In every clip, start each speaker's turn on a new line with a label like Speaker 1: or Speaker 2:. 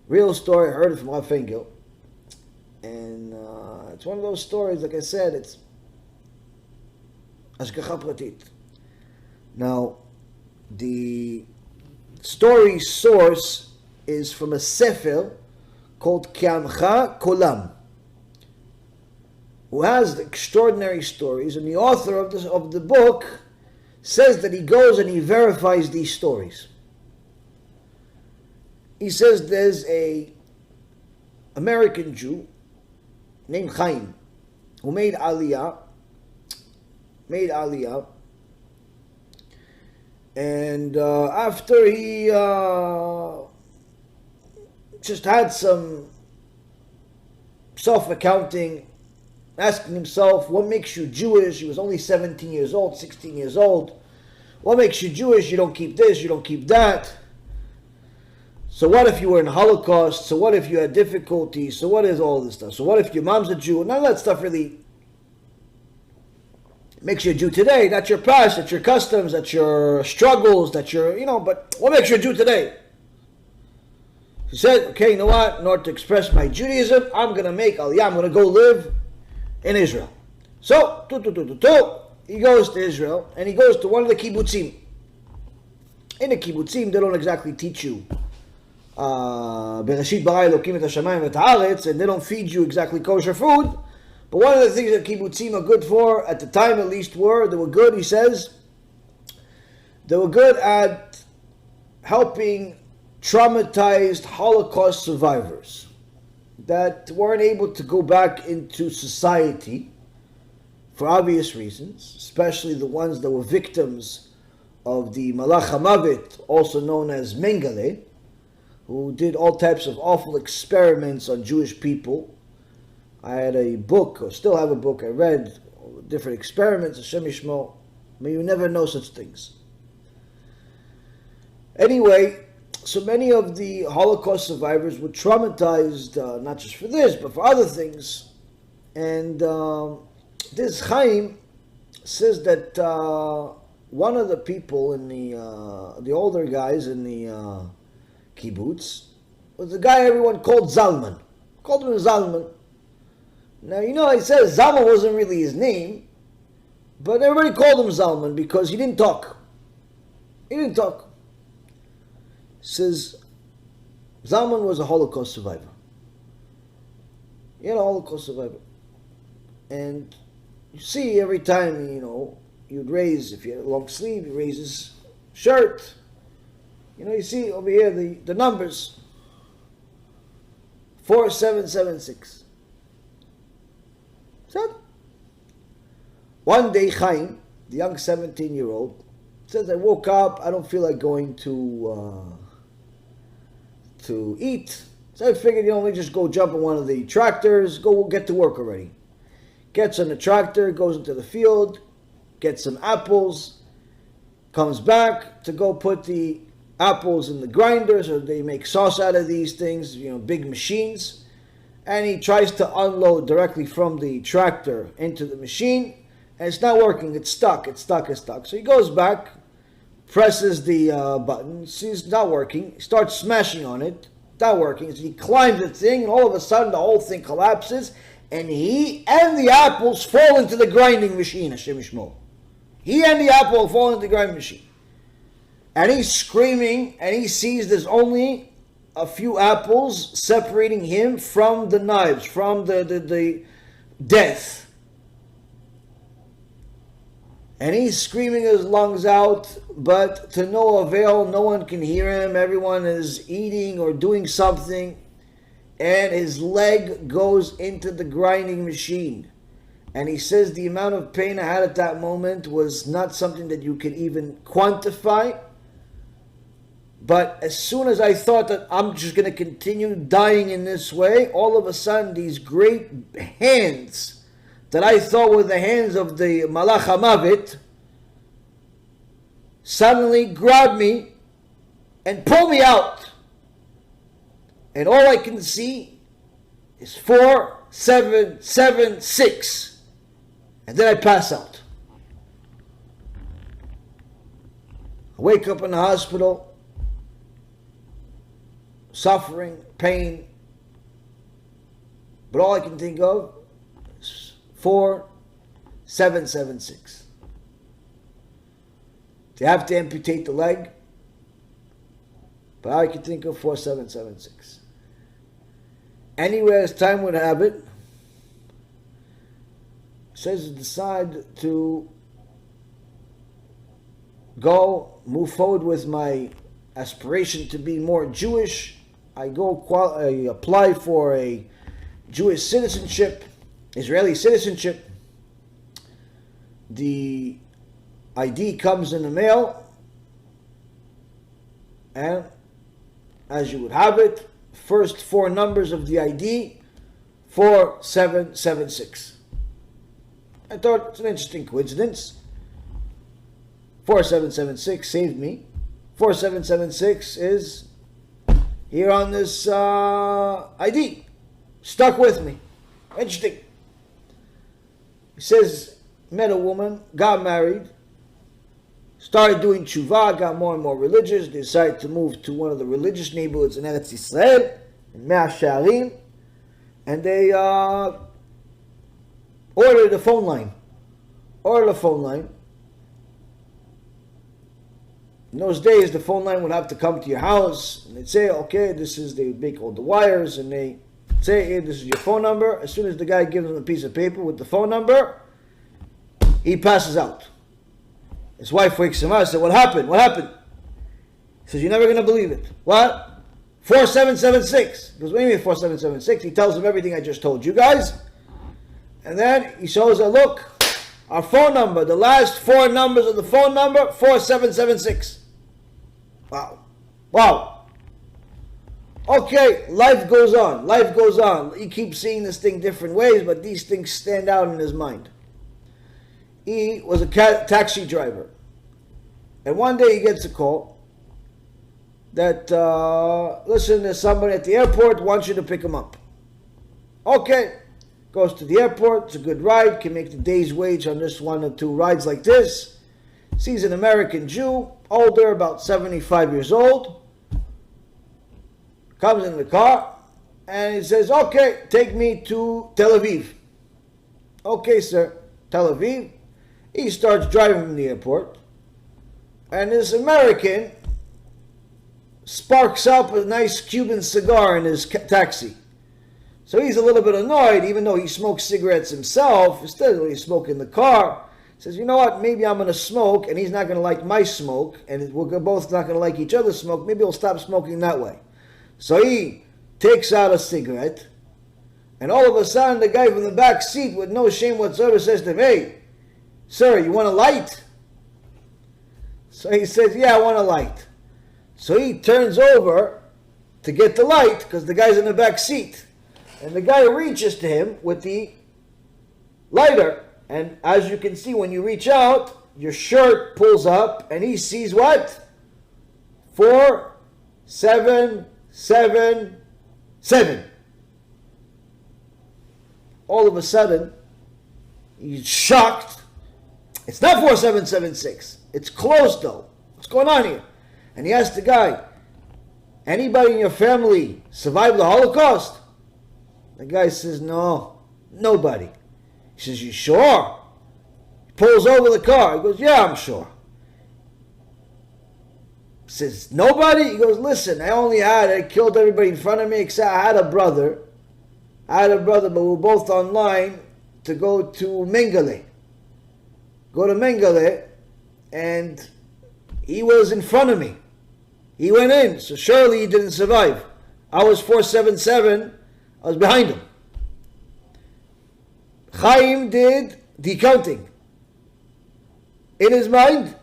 Speaker 1: Real story, I heard it from Rav Fengel. And it's one of those stories, like I said, it's Ashgacha Pratit. Now, the story source is from a sefer called Kiamcha Kolam, who has extraordinary stories, and the author of the book says that he goes and he verifies these stories. He says there's a American Jew named Chaim who made Aliyah, and after he just had some self-accounting, asking himself, what makes you Jewish? He was only 17 years old, 16 years old. What makes you Jewish? You don't keep this, you don't keep that. So what if you were in the Holocaust? So what if you had difficulties? So what is all this stuff? So what if your mom's a Jew? None of that stuff really makes you a Jew today. That's your past, that's your customs, that's your struggles, that's your, but what makes you a Jew today? He said, okay, you know what? In order to express my Judaism, I'm going to make Aliyah. I'm going to go live in Israel. So, he goes to Israel, and he goes to one of the kibbutzim. In the kibbutzim, they don't exactly teach you Bereshit bara Elokim et hashamayim et haaretz, and they don't feed you exactly kosher food. But one of the things that kibbutzim are good for, at the time at least, they were good, he says, they were good at helping traumatized Holocaust survivors that weren't able to go back into society for obvious reasons, especially the ones that were victims of the Malach HaMavet, also known as Mengele, who did all types of awful experiments on Jewish people. I had a book, or still have a book, I read different experiments, Hashem Yishmo. I mean, you never know such things. Anyway, so many of the Holocaust survivors were traumatized, not just for this, but for other things. And this Chaim says that one of the people in the older guys in the kibbutz was the guy everyone called Zalman. Called him Zalman. Now, he says Zalman wasn't really his name, but everybody called him Zalman because he didn't talk. Says Zalman was a Holocaust survivor. Holocaust survivor. And you see every time, you'd raise, if you had a long sleeve, you raise his shirt. You see over here the numbers. 4776. So, one day Chaim, the young 17-year-old, says, I woke up, I don't feel like going to eat. So I figured, let me just go jump on one of the tractors, go get to work already. Gets on the tractor, goes into the field, gets some apples, comes back to go put the apples in the grinder, so they make sauce out of these things, big machines. And he tries to unload directly from the tractor into the machine, and it's not working, it's stuck. So he goes back, presses the button, sees it's not working, he starts smashing on it, not working. So he climbs the thing, and all of a sudden the whole thing collapses, and he and the apples fall into the grinding machine, Hashem Yishmo. He and the apple fall into the grinding machine. And he's screaming, and he sees there's only a few apples separating him from the knives, from the death. And he's screaming his lungs out, but to no avail, no one can hear him. Everyone is eating or doing something. And his leg goes into the grinding machine. And he says the amount of pain I had at that moment was not something that you could even quantify. But as soon as I thought that I'm just going to continue dying in this way, all of a sudden these great hands that I thought were the hands of the Malach HaMavet suddenly grabbed me and pulled me out. And all I can see is 4, 7, 7, 6. And then I pass out. I wake up in the hospital. suffering, pain. But all I can think of is 4776. They have to amputate the leg, but I can think of 4776. Anywhere as time would have it, says decide to move forward with my aspiration to be more Jewish. I apply for a Jewish citizenship, Israeli citizenship. The ID comes in the mail, and as you would have it, first four numbers of the ID, 4776. I thought it's an interesting coincidence. 4776 saved me. 4776 is here on this ID. Stuck with me. Interesting. He says, met a woman, got married, started doing TeShuva, got more and more religious, decided to move to one of the religious neighborhoods in Eretz Yisrael, in Mea Shearim, and they ordered a phone line. In those days, the phone line would have to come to your house, and they'd say, okay, they would make all the wires, and they say, hey, this is your phone number. As soon as the guy gives them a piece of paper with the phone number, he passes out. His wife wakes him up and says, what happened? He says, you're never going to believe it. What? 4776. He goes, what do you mean 4776? He tells them everything I just told you guys. And then he shows her, look, our phone number, the last four numbers of the phone number, 4776. Wow. Okay, life goes on. He keeps seeing this thing different ways, but these things stand out in his mind. He was a taxi driver. And one day he gets a call that, listen, there's somebody at the airport wants you to pick him up. Okay. Goes to the airport, it's a good ride, can make the day's wage on this one or two rides like this. Sees an American Jew, older, about 75 years old. Comes in the car, and he says, okay, take me to Tel Aviv. Okay, sir, Tel Aviv. He starts driving from the airport, and this American sparks up a nice Cuban cigar in his taxi. So he's a little bit annoyed, even though he smokes cigarettes himself. Instead of smoking in the car, he says, you know what, maybe I'm going to smoke, and he's not going to like my smoke, and we're both not going to like each other's smoke. Maybe he'll stop smoking that way. So he takes out a cigarette, and all of a sudden, the guy from the back seat, with no shame whatsoever, says to him, hey, sir, you want a light? So he says, yeah, I want a light. So he turns over to get the light, because the guy's in the back seat. And the guy reaches to him with the lighter. And as you can see, when you reach out, your shirt pulls up, and he sees what? 4777. All of a sudden, he's shocked. It's not 4776. It's close though. What's going on here? And he asks the guy, anybody in your family survived the Holocaust? The guy says, no, nobody. He says, you sure? He pulls over the car. He goes, yeah, I'm sure. He says, nobody? He goes, listen, I killed everybody in front of me except I had a brother, but we were both online to go to Mengele. And he was in front of me. He went in, so surely he didn't survive. I was 477. I was behind him. Chaim did the counting. In his mind,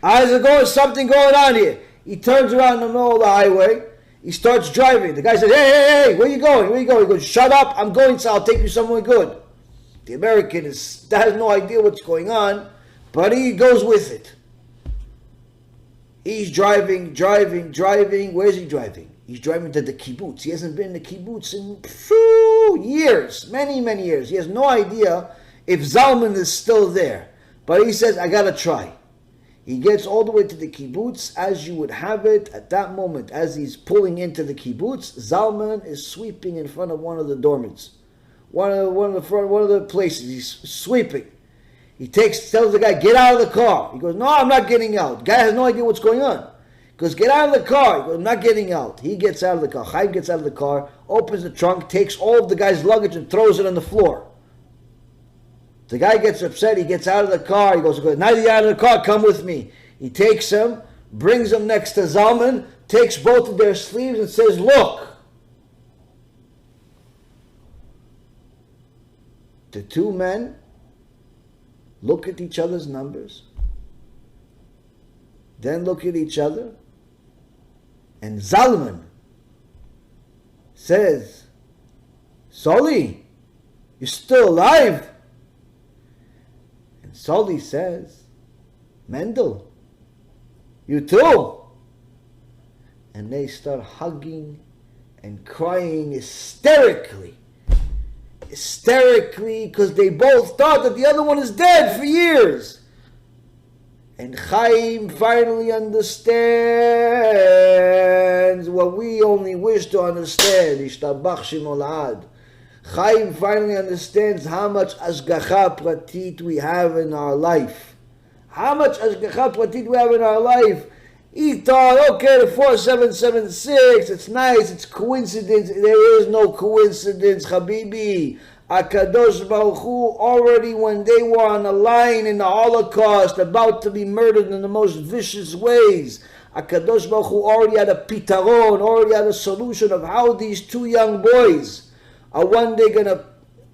Speaker 1: there's something going on here. He turns around in the middle of the highway. He starts driving. The guy says, hey, where you going? He goes, shut up, I'm going, so I'll take you somewhere good. The American has no idea what's going on, but he goes with it. He's driving. Where's he driving? He's driving to the kibbutz. He hasn't been in the kibbutz in years, many, many years. He has no idea if Zalman is still there. But he says, I gotta try. He gets all the way to the kibbutz as you would have it at that moment. As he's pulling into the kibbutz, Zalman is sweeping in front of one of the dormits. One of the places. He's sweeping. He tells the guy, get out of the car. He goes, no, I'm not getting out. Guy has no idea what's going on. He goes, get out of the car. He goes, I'm not getting out. He gets out of the car. Chaim gets out of the car, opens the trunk, takes all of the guy's luggage and throws it on the floor. The guy gets upset. He gets out of the car. He goes, now that you're out of the car, come with me. He takes him, brings him next to Zalman, takes both of their sleeves and says, look. The two men look at each other's numbers, then look at each other, and Zalman says, Soli, you're still alive? And Soli says, Mendel, you too? And they start hugging and crying hysterically, because they both thought that the other one is dead for years. And Chaim finally understands what we only wish to understand. Ishtabach Shemo La'ad. Chaim finally understands how much Ashgacha Pratit we have in our life. How much Ashgacha Pratit we have in our life. He thought, okay, the 4776, it's nice, it's coincidence. There is no coincidence, Habibi. HaKadosh Baruch Hu, already when they were on the line in the Holocaust, about to be murdered in the most vicious ways, HaKadosh Baruch Hu already had a pitaron, already had a solution of how these two young boys are one day going to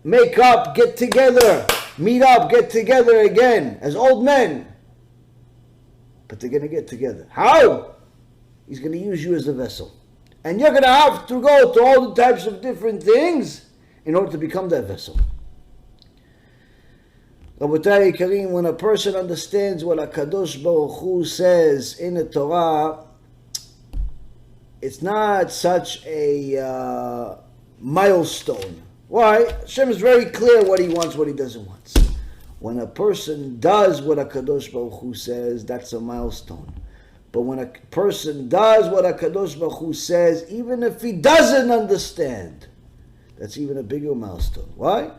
Speaker 1: make up, get together, meet up, get together again as old men. But they're going to get together. How? He's going to use you as a vessel. And you're going to have to go to all the types of different things in order to become that vessel. Rabotai Karim, when a person understands what HaKadosh Baruch Hu says in the Torah, it's not such a milestone. Why? Hashem is very clear what he wants, what he doesn't want. When a person does what HaKadosh Baruch Hu says, that's a milestone. But when a person does what HaKadosh Baruch Hu says, even if he doesn't understand, that's even a bigger milestone. Why?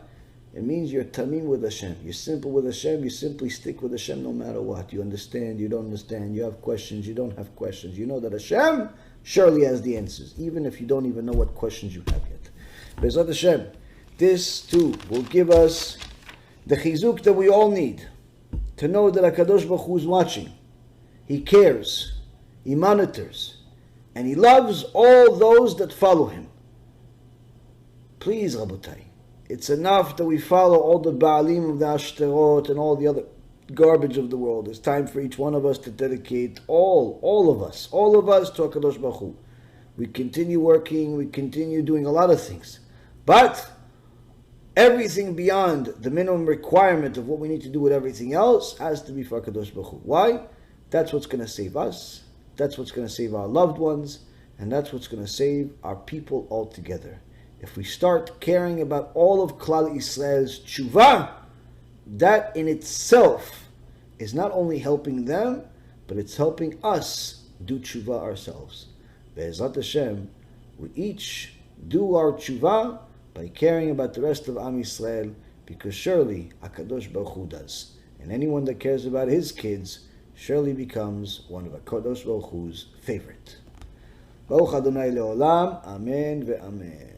Speaker 1: It means you're tamim with Hashem. You're simple with Hashem. You simply stick with Hashem no matter what. You understand, you don't understand, you have questions, you don't have questions. You know that Hashem surely has the answers, even if you don't even know what questions you have yet. Be'ezrat Hashem, this too will give us the chizuk that we all need, to know that HaKadosh Baruch Hu is watching. He cares, He monitors, and He loves all those that follow Him. Please, Rabotai, it's enough that we follow all the Baalim of the Ashterot and all the other garbage of the world. It's time for each one of us to dedicate all of us to HaKadosh Baruch Hu. We continue working, we continue doing a lot of things, but everything beyond the minimum requirement of what we need to do with everything else has to be for HaKadosh Baruch Hu. Why? That's what's going to save us, that's what's going to save our loved ones, and that's what's going to save our people altogether. If we start caring about all of Klal Yisrael's tshuva, that in itself is not only helping them, but it's helping us do tshuva ourselves. Be'ezrat Hashem, we each do our tshuva by caring about the rest of Am Yisrael, because surely HaKadosh Baruch Hu does. And anyone that cares about his kids surely becomes one of HaKadosh Baruch Hu's favorite. Baruch Adonai Le'olam, Amen ve'amen.